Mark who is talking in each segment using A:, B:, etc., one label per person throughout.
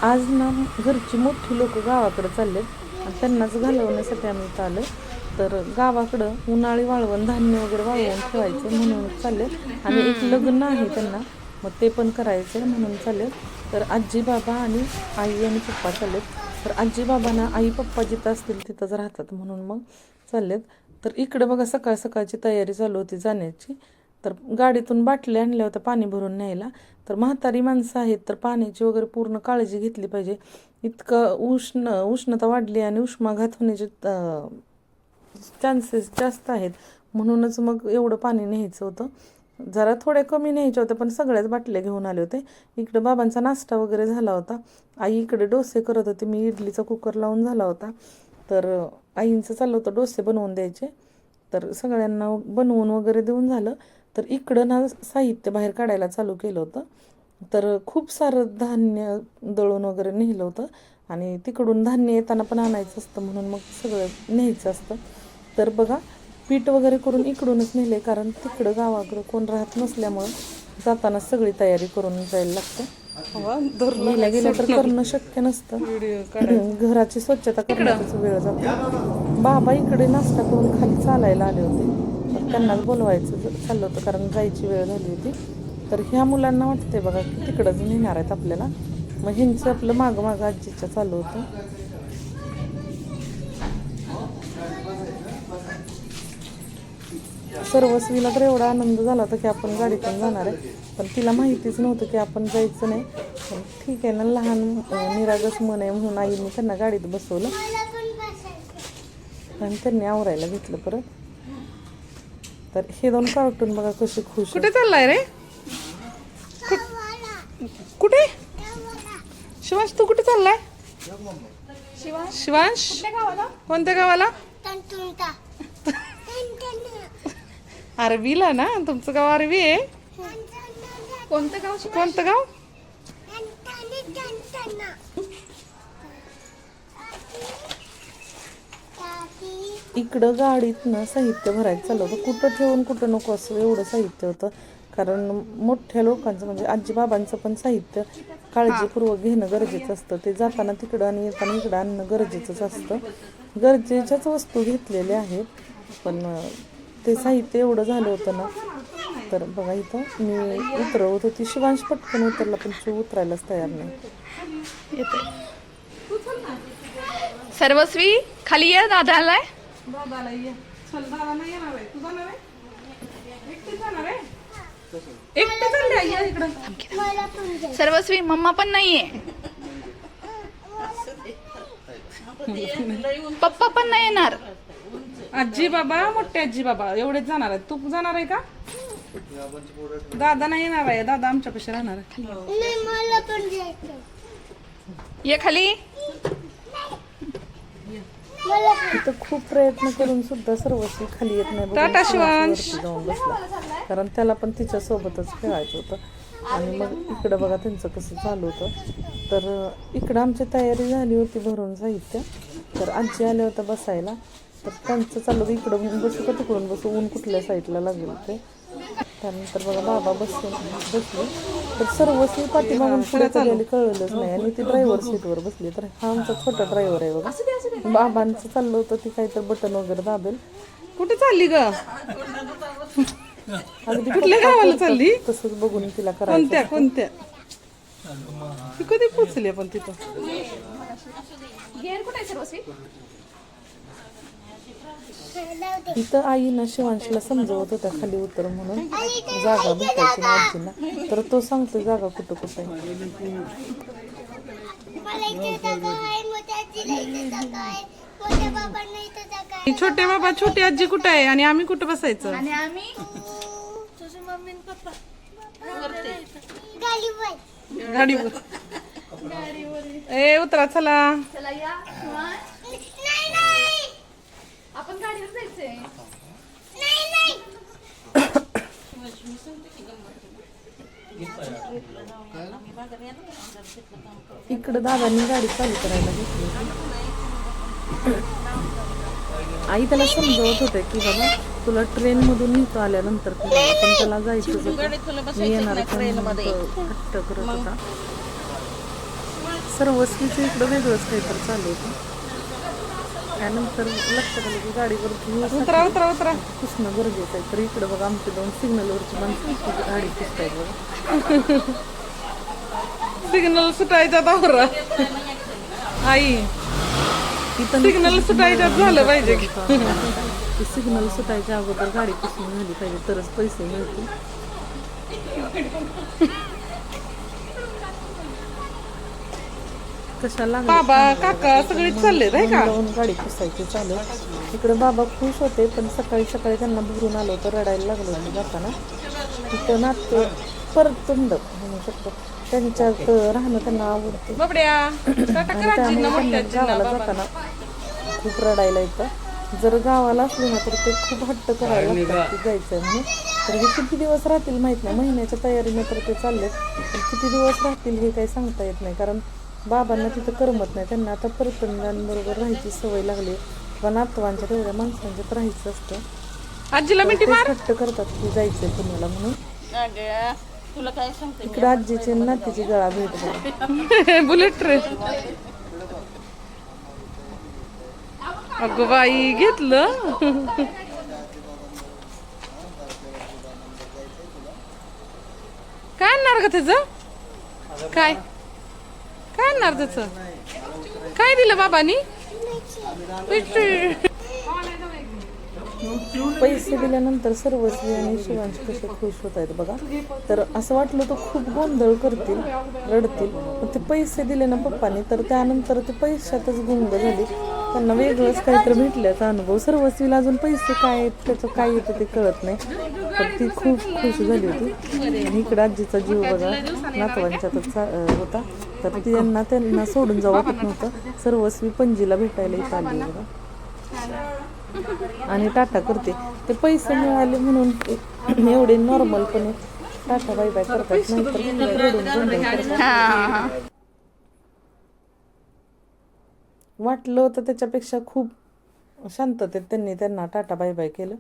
A: आज ना घरची मोठी लोक गावाकडे चाललेत आणि त्यांनाच घालवण्यासाठी आम्ही इथं आलो. तर गावाकडं उन्हाळी वाळवण धान्य वगैरे वाळवून ठेवायचे म्हणून चालले आणि एक लग्न आहे त्यांना, मग ते पण करायचं म्हणून चालले. तर आजी बाबा आणि आई आणि पप्पा चाललेत. तर आजी बाबांना आई पप्पा जिथं असतील तिथंच राहतात म्हणून मग चाललेत. तर इकडं बघा सकाळ सकाळची तयारी चालू होती जाण्याची. तर गाडीतून बाटल्या आणल्या होत्या पाणी भरून न्यायला. तर म्हातारी माणसं आहेत तर पाण्याची वगैरे पूर्ण काळजी घेतली पाहिजे. इतकं उष्णता वाढली आणि उष्माघात होण्याचे चान्सेस जास्त आहेत, म्हणूनच मग एवढं पाणी न्यायचं होतं. जरा थोड्या कमी न्यायच्या होत्या पण सगळ्याच बाटल्या घेऊन आले होते. इकडं बाबांचा नाश्ता वगैरे झाला होता. आई इकडे डोसे करत होते, मी इडलीचा कुकर लावून झाला होता. तर आईंचं चाललं होतं डोसे बनवून द्यायचे. तर सगळ्यांना बनवून वगैरे देऊन झालं. तर इकडं ना साहित्य बाहेर काढायला चालू केलं होतं. तर खूप सारं धान्य दळून वगैरे नेलं होतं आणि तिकडून धान्य येताना पण आणायचं असतं म्हणून मग सगळं न्यायचं असतं. तर बघा पीठ वगैरे करून इकडूनच नेले, कारण तिकडं गावाकडं कोण राहत नसल्यामुळं जाताना सगळी तयारी करून जायला लागतं. गेल्या गेल्या तर करणं शक्य नसतं, घराची स्वच्छता करण्याचाच वेळ जातो. बाबा इकडे नाश्ता करून खाली चालायला आले होते, तर त्यांनाच बोलवायचं चाललं होतं कारण जायची वेळ झाली होती. तर ह्या मुलांना वाटते बघा की तिकडंच नेणार आहेत आपल्याला, मग ह्यांचं आपलं मागं मागं आजीच्या चालू होतं. सर्वस्वीला तर एवढा आनंद झाला होता की आपण गाडीतून जाणार आहे, पण तिला माहितीच नव्हतं की आपण जायचं नाही. पण ठीक आहे ना, लहान निरागस मन आहे म्हणून आईने त्यांना गाडीत बसवलं आणि त्यांनी आवरायला घेतलं परत. तर हे दोन कार्टून बघा कसे खुश.
B: कुठे चाललाय रे? कुठे शिवांश, तू कुठे चाललाय? शिवांश कोणत्या गावाला? आरवीला ना, तुमचं गाव आरवी आहे. कोणतं गाव? कोणतं गाव?
A: इकडं गाडीतनं साहित्य भरायचं चाललं होतं. कुठं ठेवून कुठं नको असं एवढं साहित्य होतं, कारण मोठ्या लोकांचं म्हणजे आजी बाबांचं पण साहित्य काळजीपूर्वक घेणं गरजेचं असतं. ते जाताना तिकडं आणि येताना इकडं आणणं गरजेचंच असतं. गरजेच्याच वस्तू घेतलेल्या आहेत, पण ते साहित्य एवढं झालं होतं ना. तर बघा इथं मी उतरवत होती, शिवांश पटकन उतरला पण शिव उतरायलाच तयार नाही.
B: सर्वस्वी खाली ये, दादा आलाय. सर्वस्वी मम्मा पण नाहीये, पप्पा पण नाही येणार.
A: आजी बाबा, मोठे आजी बाबा एवढेच जाणार आहेत. तू जाणार आहे का? दादा नाही येणार आहे, दादा आमच्यापाशी राहणार आहे.
B: ये खाली.
A: तिथं खूप प्रयत्न करून सुद्धा सर्वस्वी खाली येत नाही.
B: टाटा शिवांश.
A: जाऊन बसला, कारण त्याला पण तिच्या सोबतच खेळायचं होतं. आणि मग इकडं बघा त्यांचं कसं चालू होतं. तर इकडं आमची तयारी झाली होती भरून साहित्य. तर आजी आल्या होत्या बसायला, तर त्यांचं चाललं होतं इकडं बसू का तिकडून बसू, ऊन कुठल्या साईडला लागेल ते. त्यानंतर बघा बाबा बसले. तर सर्वस्वी पाठीमागून पुढे चाललेली कळलंच नाही आणि ती ड्रायव्हर सीटवर बसली. तर हा आमचा छोटा ड्रायव्हर आहे बघा. बाबांचं चाललं होतं ती काहीतरी बटन वगैरे दाबेल.
B: कुठे चालली ग?
A: अगदी
B: कुठल्या गावाला चालली?
A: तसंच बघून तिला
B: कोणत्या
A: करायचं.
B: कोणत्या ती कधी पोचली आपण तिथं?
A: इथं आईनं शिवांशला समजवत होत्या खाली उतर म्हणून, जागा भेटायची ना आजीला. तर तो सांगतो जागा कुठं कुठं आहे.
B: छोटे बाबा, छोटी आजी कुठं आहे आणि आम्ही कुठं बसायचं?
C: आणि आम्ही
B: गाडीवर. ए उतरा चला.
C: चला या. आपण गाडीवर जायचंय.
A: इकडं दादांनी गाडी चालू करायला घेतली. आई त्याला समजवत होते की बाबा तुला ट्रेनमधून निघतो आल्यानंतर पण त्याला जायचं होतं, मी येणार हट्ट करत होता. सर्वस्वीचं इकडं वेगळंच काहीतरी चालू होतं. त्यानंतर लक्षात आलं की गाडीवर
B: उतरा उतरा उतरा.
A: पुसणं गरजेचं आहे. तर इकडं बघा आमची 2 सिग्नलवरची माणसं गाडी पुसतायत बघा.
B: सिग्नल सुटायच्या दावरा आई सिग्नल सुटायच्यात झालं पाहिजे की.
A: सिग्नल सुटायच्या अगोदर गाडी पुसून झाली पाहिजे तरच पैसे मिळतील. कशाला
B: बाबा काका सगळेच चालले नाही का.
A: गाडी पुसायची चालू. इकडे बाबा खुश होते पण सकाळी सकाळी त्यांना भरून आलं होतं, रडायला लागलं होतं जाताना. तिथं नातं परतुंड म्हणू शकतो, त्यांच्यात राहणं त्यांना आवडते.
B: बाबड्या टाटा करा आजींना, मोठ्या आजींना,
A: गावाला
B: बाबांना.
A: जाताना खूप रडायला येतं. जर गावाला असले ना तर ते खूप हट्ट करायला लागतात की जायचंय म्हणून. तर हे किती दिवस राहतील माहित नाही, महिन्याच्या तयारीने तर ते चाललेत, पण किती दिवस राहतील हे काही सांगता येत नाही. कारण बाबांना तिथं करमत नाही, त्यांना आता परतंडांबरोबर राहायची सवय लागली. पण नातवांच्या तेवढ्या माणसांच्यात राहायचं असतं.
B: आजीला मिठी
A: ते
B: मार.
A: हट्ट करतात की जायचंय पुण्याला म्हणून.
C: तुला काय सांगते
A: इकडे आजीची आणि नातीची गळा भेट झाली.
B: Bullet train. अगं बाई घेतलं. काय आणणार का त्याचं? काय काय आणणार त्याचं? काय दिलं बाबांनी?
A: पैसे दिल्यानंतर सर्वस्वी आणि शिवांश कसे खुश होत आहेत बघा. तर असं वाटलं तर खूप गोंधळ करतील, रडतील. पण ते पैसे दिले ना पप्पांनी, तर त्यानंतर ते पैशातच गुंग झाली. त्यांना वेगळंच काहीतरी भेटल्याचा अनुभव. सर्वस्वीला अजून पैसे काय आहेत, त्याचं काय येतं ते कळत नाही, पण ती खूप खुश झाली होती. आणि इकडं आजीचा जीव बघा नातवांच्यातच होता. तर त्यांना सोडून जाऊ वाटत नव्हतं. सर्वस्वी पणजीला भेटायला इथं आली बघा आणि टाटा करते. ते पैसे मिळाले म्हणून एवढे नॉर्मलपणे टाटा बाय बाय करतात, नाहीतर रडून गोंधळ करतात. वाटलं होतं त्याच्यापेक्षा खूप शांततेत त्यांनी त्यांना टाटा बाय बाय केलं.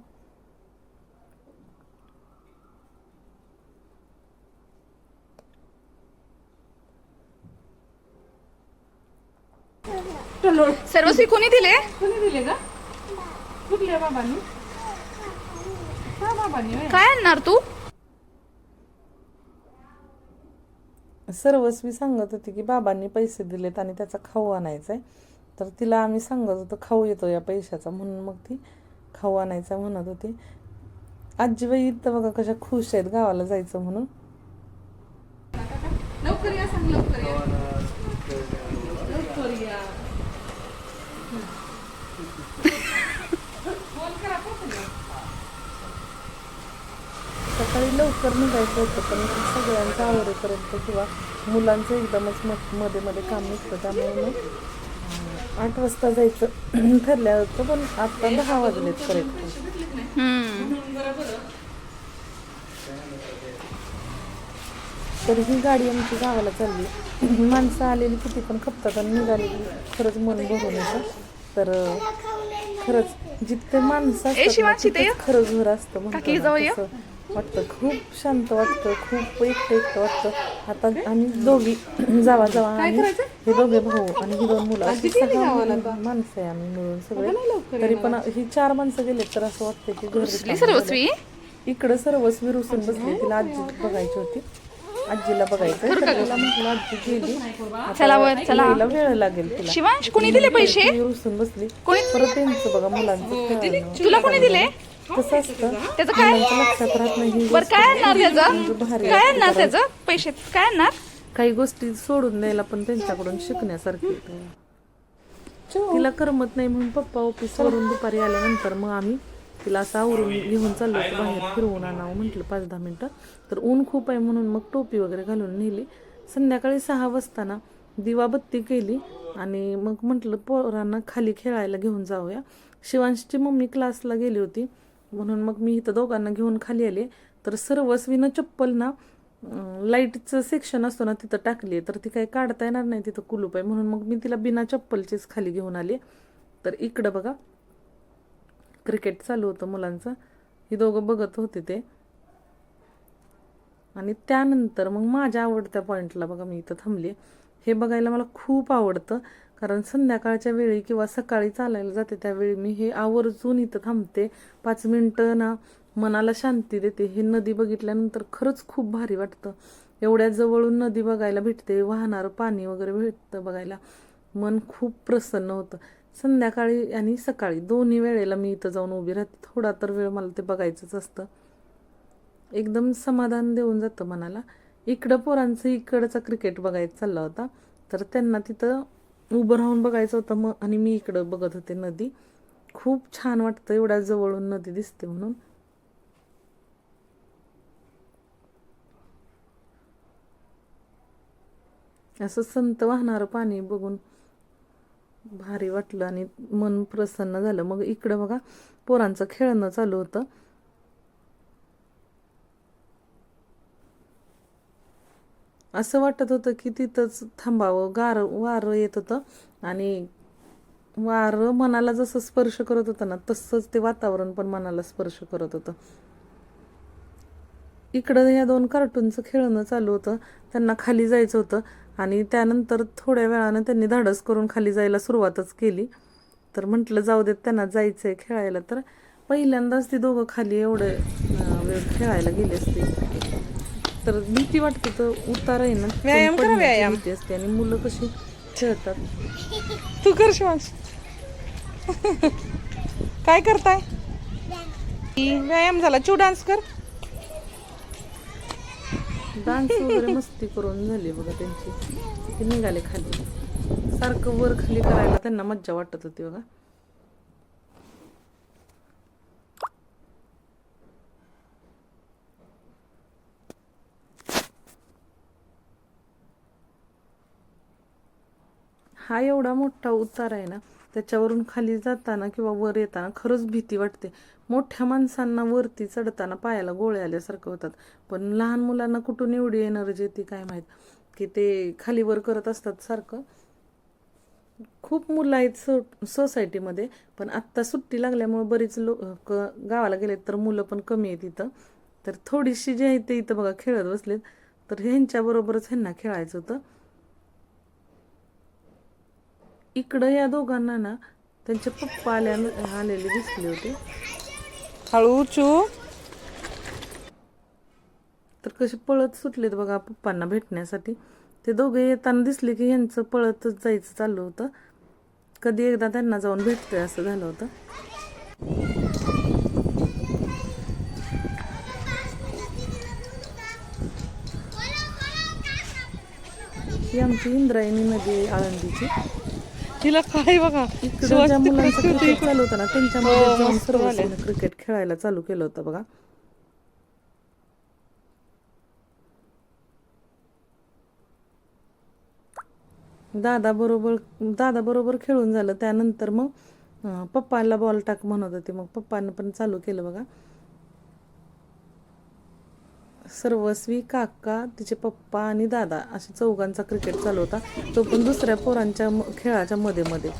C: सर्वस्वी कोणी दिले?
B: कोणी दिले का? कुठल्या बाबांनी? बाबांनी
C: काय आणणार तू?
A: सर्वस्वी सांगत होती की बाबांनी पैसे दिलेत आणि त्याचा खाऊ आणायचा आहे. तर तिला आम्ही सांगत होतो खाऊ येतो या पैशाचा, म्हणून मग ती खाऊ आणायचा म्हणत होती. आजीबाई इथं बघा कशा खुश आहेत गावाला जायचं म्हणून.
B: लवकर या, सांग लवकर या. लवकर या. फोन करा पोहोचले.
A: सकाळी लवकर निघायचं होतं पण सगळ्यांचं आवरेपर्यंत किंवा मुलांचं एकदमच मध्ये मध्ये काम निघतं, त्यामुळे मग 8 वाजता जायचं ठरलं होतं. पण आता 10 वाजलेत करेक्ट. तर ही गाडी आमची गावाला चालली. माणसं आलेली किती पण खपतात आणि निघाली खरंच मन भरून येतं. तर खरंच जिथे माणसं असतात ना, तिथेच खरं घर असतं म्हणतात ना, तसं वाटतं. खूप शांत वाटतं, खूप एकटं वाटतं. आता आम्ही दोघी जावा आणि हे दोघे भाऊ आणि ही 2 मुलं अशी 6 माणसं आहे आम्ही मिळून सगळे. तरी पण ही 4 माणसं गेले तर असं वाटतं की घर
C: सर्वस्वी
A: इकडं सर्वस्वी रुसून बसली. तिला आजी बघायची होती, आजीला बघायचं. तिला म्हटलं आजी गेली, यायला वेळ लागेल तिला.
C: शिवांश कोणी दिले पैसे?
A: ती रुसून बसली. परत त्यांचं बघा मुलांचं खेळणं.
C: तुला कोणी दिले?
A: कसं असतं
C: त्याचं काय?
A: मुलांच्या लक्षात राहत नाही ही
C: बरं
A: गोष्ट.
C: काय आणणार त्याचं?
A: म्हणजे भारी
C: काय
A: असते
C: आणणार
A: कारण
C: त्याचं? पैसे काय आणणार?
A: काही गोष्टी सोडून द्यायला पण त्यांच्याकडून शिकण्यासारखी. तिला करमत नाही म्हणून पप्पा ऑफिसवरून दुपारी आल्यानंतर मग आम्ही तिला असं आवरून घेऊन चाललो होतो बाहेर, फिरवून आणावं म्हटलं 5-10 मिनटं. तर ऊन खूप आहे म्हणून मग टोपी वगैरे घालून नेली. संध्याकाळी 6 वाजता ना दिवाबत्ती केली आणि मग म्हटलं पोरांना खाली खेळायला घेऊन जाऊया. शिवांशची मम्मी क्लासला गेली होती म्हणून मग मी इथं दोघांना घेऊन खाली आले. तर सर्वस्वीनं चप्पल ना लाईटचं सेक्शन असतो ना तिथं टाकली, तर ती काही काढता येणार नाही, तिथं कुलूप आहे, म्हणून मग मी तिला बिना चप्पलचीच खाली घेऊन आली. तर इकडं बघा क्रिकेट चालू होतं मुलांचं, ही दोघं बघत होते ते. आणि त्यानंतर मग माझ्या आवडत्या पॉईंटला बघा मी इथं थांबली. हे बघायला मला खूप आवडतं, कारण संध्याकाळच्या वेळी किंवा सकाळी चालायला जाते त्यावेळी मी हे आवर्जून इथं थांबते. 5 मिनटं ना मनाला शांती देते. हे नदी बघितल्यानंतर खरंच खूप भारी वाटतं. एवढ्या जवळून नदी बघायला भेटते, वाहणारं पाणी वगैरे भेटतं बघायला, मन खूप प्रसन्न होतं. संध्याकाळी आणि सकाळी दोन्ही वेळेला मी इथं जाऊन उभी राहते. थोडा तर वेळ मला ते बघायचंच असतं. एकदम समाधान देऊन जातं मनाला. इकडं पोरांचं इकडचा क्रिकेट बघायचा चालला होता, तर त्यांना तिथं उभं राहून बघायचं होतं मग, आणि मी इकडं बघत होते नदी. खूप छान वाटतं एवढ्या जवळून नदी दिसते म्हणून. असं संत वाहणारं पाणी बघून भारी वाटलं आणि मन प्रसन्न झालं. मग इकडं बघा पोरांचं खेळणं चालू होतं. असं वाटत होतं की तिथंच थांबावं. वारं येत होतं आणि वारं मनाला जसं स्पर्श करत होतं ना, तसंच ते वातावरण पण मनाला स्पर्श करत होतं. इकडं या 2 कार्टूनचं खेळणं चालू होतं. त्यांना खाली जायचं होतं आणि त्यानंतर थोड्या वेळानं त्यांनी धाडस करून खाली जायला सुरुवातच केली. तर म्हटलं जाऊ देत, त्यांना जायचंय खेळायला. तर पहिल्यांदाच ती दोघं खाली एवढे वेळ खेळायला गेले असते. तर भीती वाटते, तर उतार आहे ना,
B: व्यायाम करा,
A: पडण्याची
B: व्यायाम.
A: भीती असते. आणि मुलं कशी खेळतात.
B: तू कर शिवांश. काय करताय? व्यायाम झाला. चू डान्स कर.
A: डान्स वगैरे मस्ती करून झाली बघा त्यांची. ते निघाले खाली. सारखं वर खाली करायला त्यांना मज्जा वाटत होती बघा. हा एवढा मोठा उतार आहे ना, त्याच्यावरून खाली जाताना किंवा वर येताना खरंच भीती वाटते. मोठ्या माणसांना वरती चढताना पायाला गोळे आल्यासारखं होतात, पण लहान मुलांना कुठून एवढी एनर्जी येते काय माहीत, की ते खाली वर करत असतात सारखं. खूप मुलं आहेत सोसायटीमध्ये, पण आत्ता सुट्टी लागल्यामुळे बरीच लोक गावाला गेलेत, तर मुलं पण कमी आहेत इथं. तर थोडीशी जी आहे ते इथं बघा खेळत बसलेत. तर ह्यांच्याबरोबरच ह्यांना खेळायचं होतं. इकडं या दोघांना ना त्यांचे पप्पा आलेले दिसले होते.
B: हळू चू.
A: तर कसे पळत सुटलेत बघा पप्पांना भेटण्यासाठी. ते दोघे येताना दिसले की यांचं पळतच जायचं चालू होतं. कधी एकदा त्यांना जाऊन भेटतोय असं झालं होतं. ही आमची इंद्रायणी नदी आहे आळंदीची.
B: तिला काय बघा.
A: इकडं ज्या मुलांचं क्रिकेट चालू होतं ना, त्यांच्यामध्ये जाऊन
B: मस्त
A: सर्व क्रिकेट खेळायला चालू केलं होतं बघा. दादा बरोबर खेळून झालं. त्यानंतर मग पप्पाला बॉल टाक म्हणत होते, मग पप्पानं पण चालू केलं बघा. सर्वस्वी, काका, तिचे पप्पा आणि दादा अशा चौघांचा क्रिकेट चालू होता. तो पण दुसऱ्या पोरांच्या खेळाच्या मध्ये मध्ये.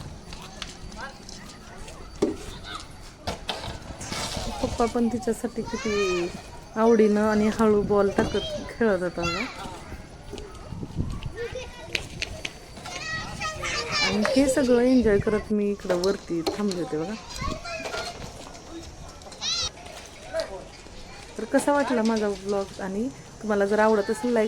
A: पप्पा पण तिच्यासाठी किती आवडीनं आणि हळू बॉल टाकत खेळत होता बघा. आणि हे सगळं एन्जॉय करत मी इकडं वरती थांबले होते बघा. तर कसा वाटला माझा व्लॉग, आणि तुम्हाला जर आवडत असेल लाईक